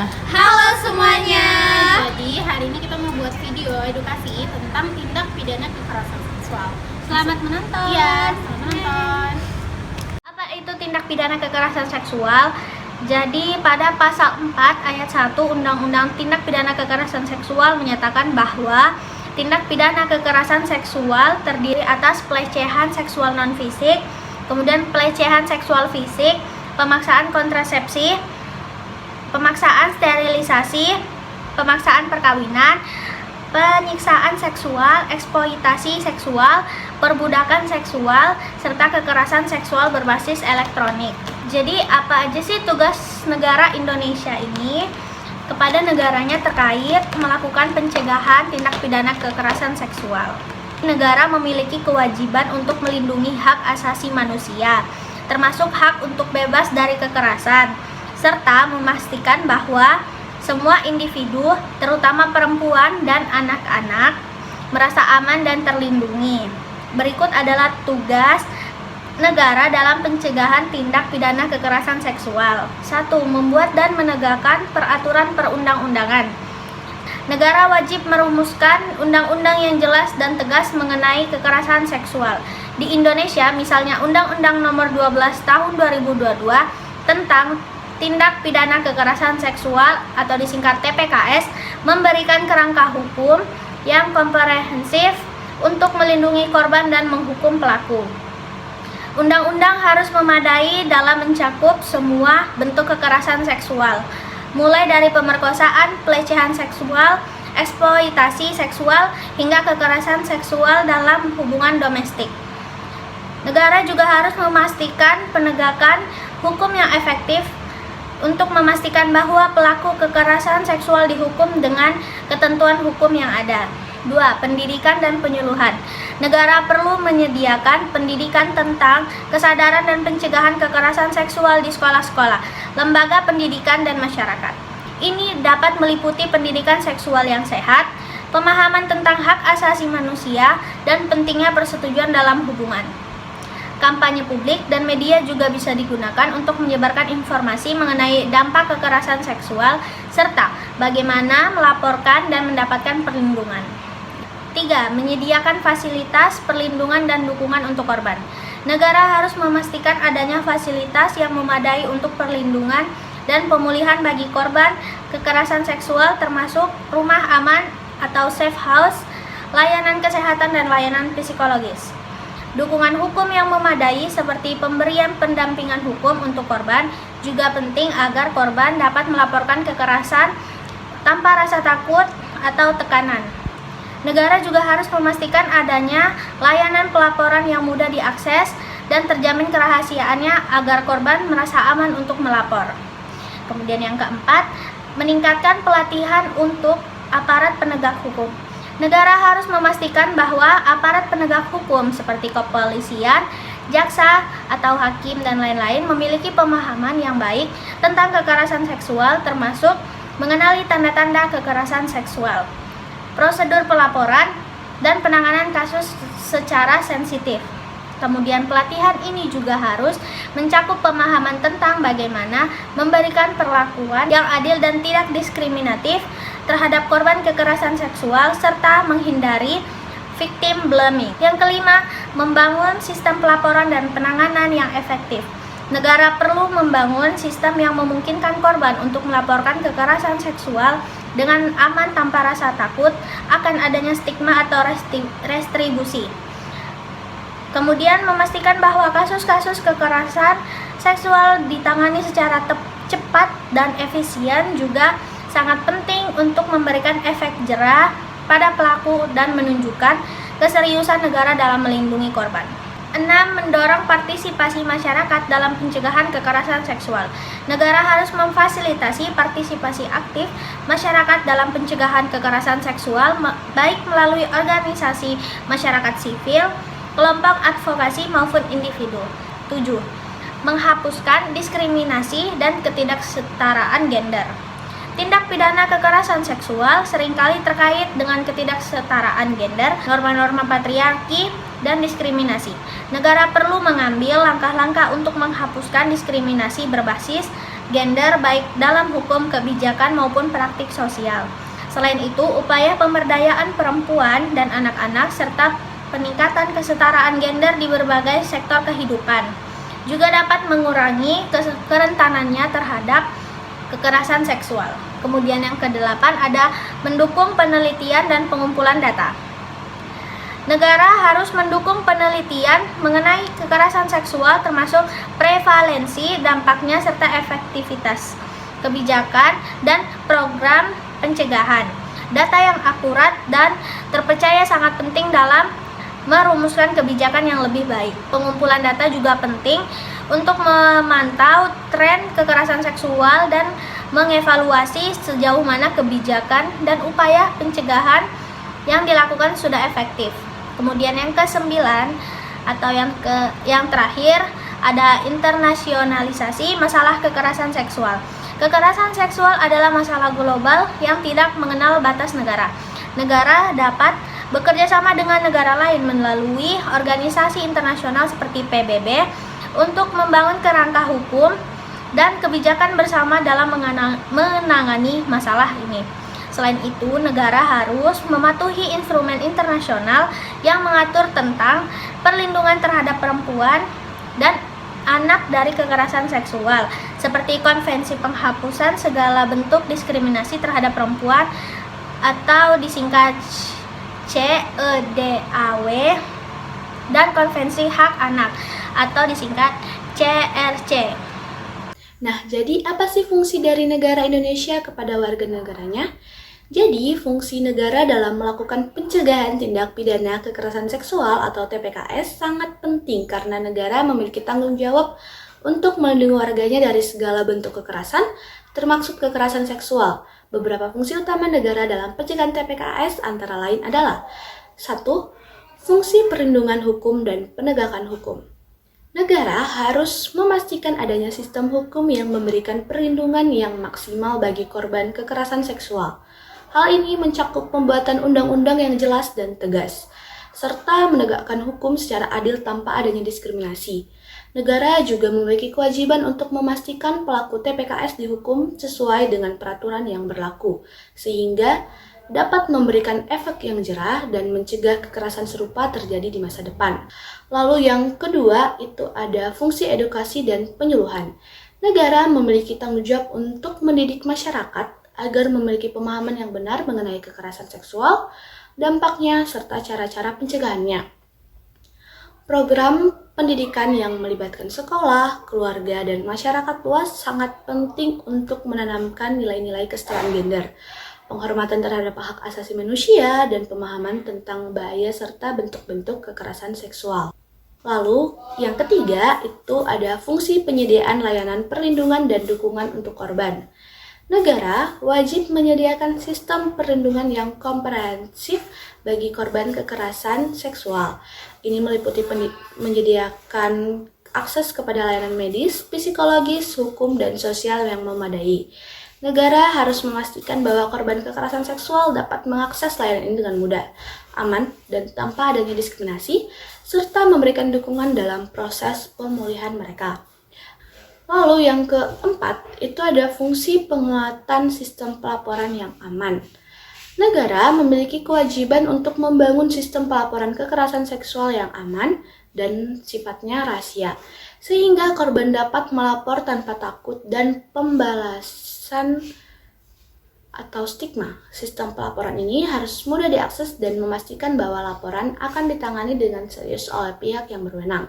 Halo semuanya. Jadi hari ini kita mau buat video edukasi tentang tindak pidana kekerasan seksual. Selamat menonton. Iya, selamat menonton. Apa itu tindak pidana kekerasan seksual? Jadi pada pasal 4 ayat 1 Undang-Undang Tindak Pidana Kekerasan Seksual menyatakan bahwa tindak pidana kekerasan seksual terdiri atas pelecehan seksual non-fisik, kemudian pelecehan seksual fisik, pemaksaan kontrasepsi, pemaksaan sterilisasi, pemaksaan perkawinan, penyiksaan seksual, eksploitasi seksual, perbudakan seksual, serta kekerasan seksual berbasis elektronik. Jadi apa aja sih tugas negara Indonesia ini kepada negaranya terkait melakukan pencegahan tindak pidana kekerasan seksual? Negara memiliki kewajiban untuk melindungi hak asasi manusia, termasuk hak untuk bebas dari kekerasan, serta memastikan bahwa semua individu, terutama perempuan dan anak-anak, merasa aman dan terlindungi. Berikut adalah tugas negara dalam pencegahan tindak pidana kekerasan seksual. 1. Membuat dan menegakkan peraturan perundang-undangan. Negara wajib merumuskan undang-undang yang jelas dan tegas mengenai kekerasan seksual. Di Indonesia, misalnya Undang-Undang Nomor 12 Tahun 2022 tentang tindak pidana kekerasan seksual atau disingkat TPKS memberikan kerangka hukum yang komprehensif untuk melindungi korban dan menghukum pelaku. Undang-undang harus memadai dalam mencakup semua bentuk kekerasan seksual, mulai dari pemerkosaan, pelecehan seksual, eksploitasi seksual, hingga kekerasan seksual dalam hubungan domestik. Negara juga harus memastikan penegakan hukum yang efektif untuk memastikan bahwa pelaku kekerasan seksual dihukum dengan ketentuan hukum yang ada. 2. Pendidikan dan penyuluhan. Negara perlu menyediakan pendidikan tentang kesadaran dan pencegahan kekerasan seksual di sekolah-sekolah, lembaga pendidikan dan masyarakat. Ini dapat meliputi pendidikan seksual yang sehat, pemahaman tentang hak asasi manusia, dan pentingnya persetujuan dalam hubungan. Kampanye publik dan media juga bisa digunakan untuk menyebarkan informasi mengenai dampak kekerasan seksual serta bagaimana melaporkan dan mendapatkan perlindungan. 3. Menyediakan fasilitas perlindungan dan dukungan untuk korban. Negara harus memastikan adanya fasilitas yang memadai untuk perlindungan dan pemulihan bagi korban kekerasan seksual, termasuk rumah aman atau safe house, layanan kesehatan dan layanan psikologis. Dukungan hukum yang memadai seperti pemberian pendampingan hukum untuk korban juga penting agar korban dapat melaporkan kekerasan tanpa rasa takut atau tekanan. Negara juga harus memastikan adanya layanan pelaporan yang mudah diakses dan terjamin kerahasiaannya agar korban merasa aman untuk melapor. Kemudian yang keempat, meningkatkan pelatihan untuk aparat penegak hukum. Negara harus memastikan bahwa aparat penegak hukum seperti kepolisian, jaksa, atau hakim, dan lain-lain memiliki pemahaman yang baik tentang kekerasan seksual, termasuk mengenali tanda-tanda kekerasan seksual, prosedur pelaporan, dan penanganan kasus secara sensitif. Kemudian pelatihan ini juga harus mencakup pemahaman tentang bagaimana memberikan perlakuan yang adil dan tidak diskriminatif terhadap korban kekerasan seksual serta menghindari victim blaming. Yang kelima, membangun sistem pelaporan dan penanganan yang efektif. Negara perlu membangun sistem yang memungkinkan korban untuk melaporkan kekerasan seksual dengan aman tanpa rasa takut akan adanya stigma atau retribusi. Kemudian memastikan bahwa kasus-kasus kekerasan seksual ditangani secara cepat dan efisien juga sangat penting untuk memberikan efek jera pada pelaku dan menunjukkan keseriusan negara dalam melindungi korban. 6. Mendorong partisipasi masyarakat dalam pencegahan kekerasan seksual. Negara harus memfasilitasi partisipasi aktif masyarakat dalam pencegahan kekerasan seksual, baik melalui organisasi masyarakat sipil, kelompok advokasi maupun individu. 7. Menghapuskan diskriminasi dan ketidaksetaraan gender. Tindak pidana kekerasan seksual seringkali terkait dengan ketidaksetaraan gender, norma-norma patriarki, dan diskriminasi. Negara perlu mengambil langkah-langkah untuk menghapuskan diskriminasi berbasis gender baik dalam hukum, kebijakan maupun praktik sosial. Selain itu, upaya pemberdayaan perempuan dan anak-anak serta peningkatan kesetaraan gender di berbagai sektor kehidupan juga dapat mengurangi kerentanannya terhadap kekerasan seksual. Kemudian yang kedelapan ada mendukung penelitian dan pengumpulan data. Negara harus mendukung penelitian mengenai kekerasan seksual termasuk prevalensi, dampaknya serta efektivitas kebijakan dan program pencegahan. Data yang akurat dan terpercaya sangat penting dalam merumuskan kebijakan yang lebih baik. Pengumpulan data juga penting untuk memantau tren kekerasan seksual dan mengevaluasi sejauh mana kebijakan dan upaya pencegahan yang dilakukan sudah efektif. Kemudian yang kesembilan atau yang terakhir ada internasionalisasi masalah kekerasan seksual. Kekerasan seksual adalah masalah global yang tidak mengenal batas negara. Negara dapat bekerja sama dengan negara lain melalui organisasi internasional seperti PBB untuk membangun kerangka hukum dan kebijakan bersama dalam menangani masalah ini. Selain itu, negara harus mematuhi instrumen internasional yang mengatur tentang perlindungan terhadap perempuan dan anak dari kekerasan seksual, seperti Konvensi Penghapusan Segala Bentuk Diskriminasi Terhadap Perempuan atau disingkat CEDAW, dan Konvensi Hak Anak atau disingkat CRC. Nah, jadi apa sih fungsi dari negara Indonesia kepada warga negaranya? Jadi, fungsi negara dalam melakukan pencegahan tindak pidana kekerasan seksual atau TPKS sangat penting karena negara memiliki tanggung jawab untuk melindungi warganya dari segala bentuk kekerasan, termasuk kekerasan seksual. Beberapa fungsi utama negara dalam pencegahan TPKS antara lain adalah 1. Fungsi perlindungan hukum dan penegakan hukum. Negara harus memastikan adanya sistem hukum yang memberikan perlindungan yang maksimal bagi korban kekerasan seksual. Hal ini mencakup pembuatan undang-undang yang jelas dan tegas, serta menegakkan hukum secara adil tanpa adanya diskriminasi. Negara juga memiliki kewajiban untuk memastikan pelaku TPKS dihukum sesuai dengan peraturan yang berlaku, sehingga dapat memberikan efek yang jerah dan mencegah kekerasan serupa terjadi di masa depan. Lalu yang kedua itu ada fungsi edukasi dan penyuluhan. Negara memiliki tanggung jawab untuk mendidik masyarakat agar memiliki pemahaman yang benar mengenai kekerasan seksual, dampaknya, serta cara-cara pencegahannya. Program pendidikan yang melibatkan sekolah, keluarga, dan masyarakat luas sangat penting untuk menanamkan nilai-nilai kesetaraan gender, penghormatan terhadap hak asasi manusia, dan pemahaman tentang bahaya serta bentuk-bentuk kekerasan seksual. Lalu, yang ketiga itu ada fungsi penyediaan layanan perlindungan dan dukungan untuk korban. Negara wajib menyediakan sistem perlindungan yang komprehensif bagi korban kekerasan seksual. Ini meliputi menyediakan akses kepada layanan medis, psikologis, hukum, dan sosial yang memadai. Negara harus memastikan bahwa korban kekerasan seksual dapat mengakses layanan ini dengan mudah, aman, dan tanpa adanya diskriminasi, serta memberikan dukungan dalam proses pemulihan mereka. Lalu yang keempat, itu ada fungsi penguatan sistem pelaporan yang aman. Negara memiliki kewajiban untuk membangun sistem pelaporan kekerasan seksual yang aman dan sifatnya rahasia, sehingga korban dapat melapor tanpa takut dan pembalasan atau stigma. Sistem pelaporan ini harus mudah diakses dan memastikan bahwa laporan akan ditangani dengan serius oleh pihak yang berwenang.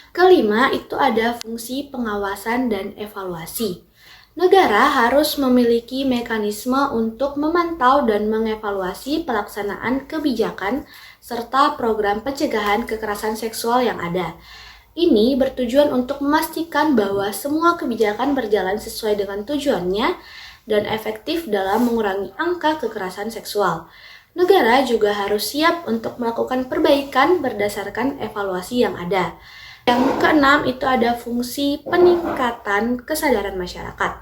Kelima, itu ada fungsi pengawasan dan evaluasi. Negara harus memiliki mekanisme untuk memantau dan mengevaluasi pelaksanaan kebijakan serta program pencegahan kekerasan seksual yang ada. Ini bertujuan untuk memastikan bahwa semua kebijakan berjalan sesuai dengan tujuannya dan efektif dalam mengurangi angka kekerasan seksual. Negara juga harus siap untuk melakukan perbaikan berdasarkan evaluasi yang ada. Yang keenam itu ada fungsi peningkatan kesadaran masyarakat.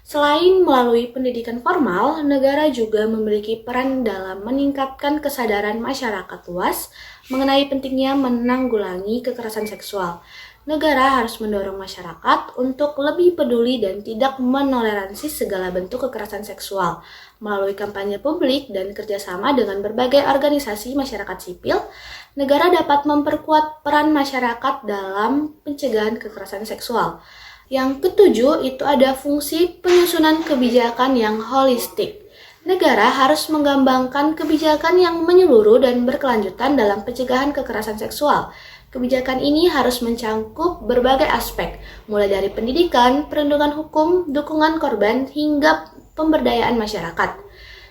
Selain melalui pendidikan formal, negara juga memiliki peran dalam meningkatkan kesadaran masyarakat luas mengenai pentingnya menanggulangi kekerasan seksual. Negara harus mendorong masyarakat untuk lebih peduli dan tidak menoleransi segala bentuk kekerasan seksual. Melalui kampanye publik dan kerjasama dengan berbagai organisasi masyarakat sipil, negara dapat memperkuat peran masyarakat dalam pencegahan kekerasan seksual. Yang ketujuh, itu ada fungsi penyusunan kebijakan yang holistik. Negara harus mengembangkan kebijakan yang menyeluruh dan berkelanjutan dalam pencegahan kekerasan seksual. Kebijakan ini harus mencangkup berbagai aspek, mulai dari pendidikan, perlindungan hukum, dukungan korban, hingga pemberdayaan masyarakat.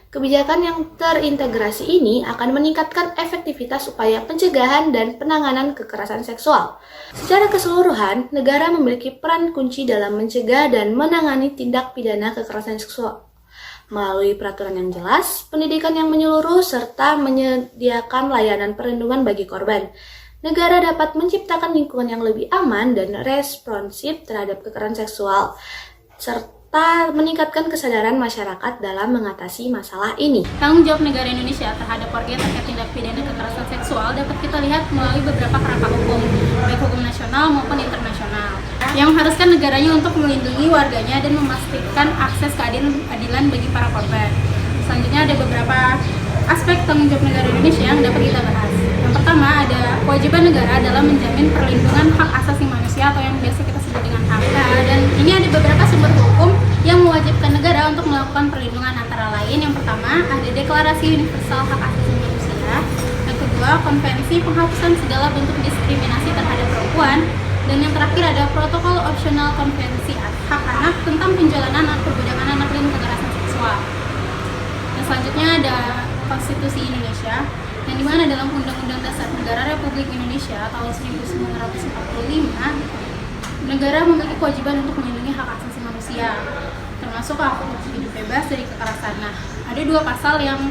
Kebijakan yang terintegrasi ini akan meningkatkan efektivitas upaya pencegahan dan penanganan kekerasan seksual. Secara keseluruhan, negara memiliki peran kunci dalam mencegah dan menangani tindak pidana kekerasan seksual melalui peraturan yang jelas, pendidikan yang menyeluruh, serta menyediakan layanan perlindungan bagi korban. Negara dapat menciptakan lingkungan yang lebih aman dan responsif terhadap kekerasan seksual, serta meningkatkan kesadaran masyarakat dalam mengatasi masalah ini. Tanggung jawab negara Indonesia terhadap warga terkait tindak pidana kekerasan seksual dapat kita lihat melalui beberapa kerangka hukum, baik hukum nasional maupun internasional, yang mengharuskan negaranya untuk melindungi warganya dan memastikan akses keadilan bagi para korban. Selanjutnya ada beberapa aspek tanggung jawab negara Indonesia yang dapat kita bahas. Yang pertama, ada kewajiban negara dalam menjamin perlindungan hak asasi manusia atau yang biasa kita sebut dengan HAM. Dan ini ada beberapa sumber hukum yang mewajibkan negara untuk melakukan perlindungan, antara lain yang pertama ada Deklarasi Universal Hak Asasi Manusia, yang kedua Konvensi Penghapusan Segala Bentuk Diskriminasi Terhadap Perempuan, dan yang terakhir ada Protokol Opsional Konvensi Hak Anak tentang penjalanan perbudakan anak dan kekerasan seksual. Dan selanjutnya ada Konstitusi Indonesia, yang dimana dalam Undang-Undang Dasar Negara Republik Indonesia tahun 1945, negara memiliki kewajiban untuk melindungi hak asasi manusia, termasuk hak hidup bebas dari kekerasan. Nah, ada dua pasal yang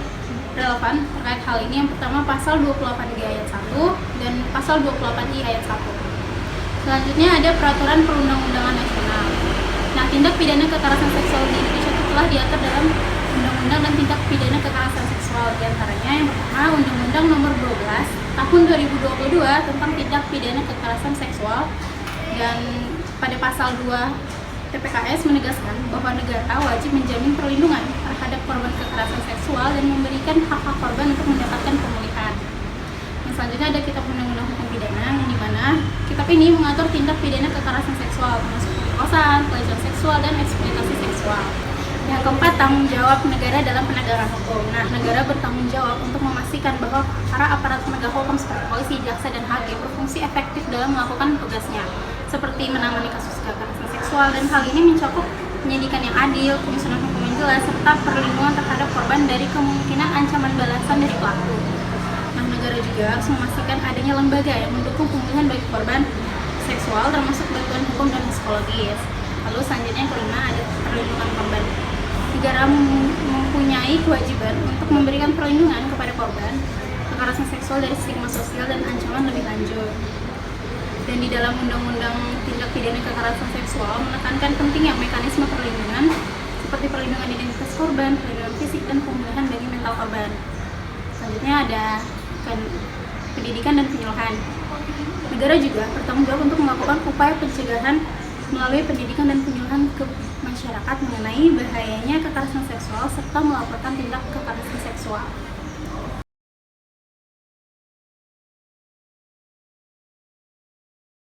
relevan terkait hal ini. Yang pertama pasal 28G ayat 1 dan pasal 28I ayat 1. Selanjutnya ada Peraturan Perundang-undangan Nasional. Nah, tindak pidana kekerasan seksual di Indonesia itu telah diatur dalam Undang-Undang dan Tindak Pidana Kekerasan Seksual. Di antaranya yang pertama Undang-Undang Nomor 12 Tahun 2022 tentang Tindak Pidana Kekerasan Seksual, dan pada pasal 2 TPKS menegaskan bahwa negara wajib menjamin perlindungan terhadap korban kekerasan seksual dan memberikan hak-hak korban untuk mendapatkan pemulihan. Yang selanjutnya ada Kitab Undang-Undang Hukum Pidana, yang dimana kitab ini mengatur tindak pidana kekerasan seksual termasuk pemerkosaan, pelecehan seksual, dan eksploitasi seksual. Yang keempat, tanggung jawab negara dalam penegakan hukum. Nah, negara bertanggung jawab untuk memastikan bahwa para aparat penegak hukum seperti polisi, jaksa, dan hakim berfungsi efektif dalam melakukan tugasnya, seperti menangani kasus kekerasan seksual, dan hal ini mencakup penyidikan yang adil, penyusunan hukum yang jelas, serta perlindungan terhadap korban dari kemungkinan ancaman balasan dari pelaku. Nah, negara juga harus memastikan adanya lembaga yang mendukung pemulihan bagi korban seksual, termasuk bantuan hukum dan psikologis. Lalu selanjutnya yang kelima ada perlindungan korban. Negara mempunyai kewajiban untuk memberikan perlindungan kepada korban kekerasan seksual dari stigma sosial dan ancaman lebih lanjut. Dan di dalam Undang-Undang Tindak Pidana Kekerasan Seksual menekankan pentingnya mekanisme perlindungan seperti perlindungan identitas korban, perlindungan fisik, dan pemulihan bagi mental korban. Selanjutnya ada pendidikan dan penyuluhan. Negara juga bertanggung jawab untuk melakukan upaya pencegahan melalui pendidikan dan penyuluhan ke masyarakat mengenai bahayanya kekerasan seksual serta melaporkan tindak kekerasan seksual.